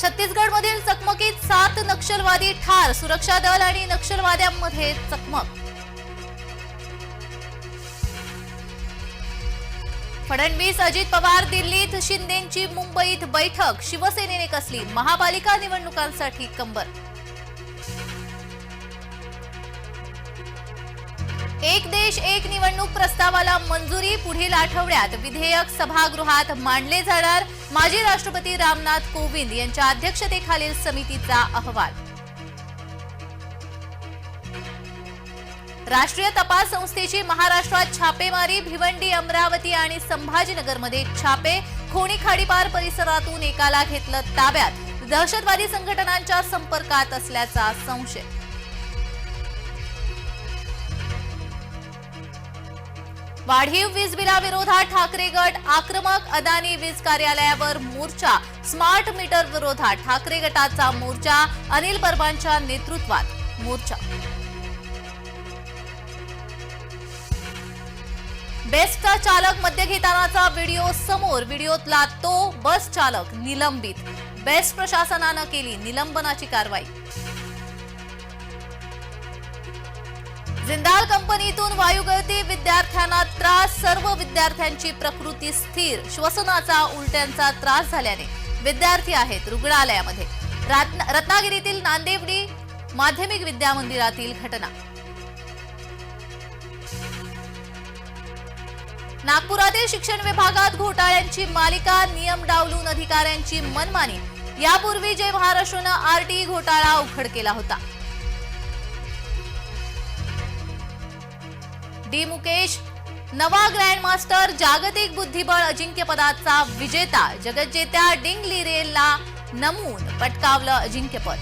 छत्तीसगडमधील चकमकीत 7 नक्षलवादी ठार, सुरक्षा दल आणि नक्षलवाद्यांमध्ये चकमक। फडणवीस अजित पवार दिल्लीत, शिंदेंची मुंबईत बैठक, शिवसेनेने कसली महापालिका निवडणुकांसाठी कंबर। एक देश एक निवडणूक प्रस्तावाला मंजुरी, पुढील आठवड्यात विधेयक सभागृहात मांडले जाणार, माजी राष्ट्रपती रामनाथ कोविंद यांच्या अध्यक्षतेखालील समितीचा अहवाल। राष्ट्रीय तपास संस्थेची महाराष्ट्रात छापेमारी, भिवंडी, अमरावती आणि संभाजीनगरमध्ये छापे, खोणी खाडीपार परिसरातून एकाला घेतलं ताब्यात, दहशतवादी संघटनांच्या संपर्कात असल्याचा संशय। वाढीव वीज बिलाविरोधात ठाकरे गट आक्रमक, अदानी वीज कार्यालयावर मोर्चा, स्मार्ट मीटर विरोधात ठाकरे गटाचा मोर्चा, अनिल परबांच्या नेतृत्वात मोर्चा। बेस्टचा चालक मद्य घेतानाचा व्हिडिओ समोर, व्हिडिओतला तो बस चालक निलंबित, बेस्ट प्रशासनानं केली निलंबनाची कारवाई। जिंदाल कंपनीतून वायुगळती, विद्यार्थ्यांना त्रास, सर्व विद्यार्थ्यांची प्रकृती स्थिर, श्वसनाचा उलट्यांचा त्रास झाल्याने विद्यार्थी आहेत रुग्णालयामध्ये। रत्नागिरीतील नांदेवडी माध्यमिक विद्यामंदिरातील घटना। नागपुरातील शिक्षण विभागात घोटाळ्यांची मालिका, नियम डावलून अधिकाऱ्यांची मनमानी, यापूर्वी जय महाराष्ट्रानं आरटीई घोटाळा उघड केला होता। डी मुकेश नवा ग्रँड मास्टर, जागतिक बुद्धिबळ अजिंक्यपदाचा विजेता, जगज्जेत्या डिंग लिरेला नमून पटकावलं अजिंक्यपद।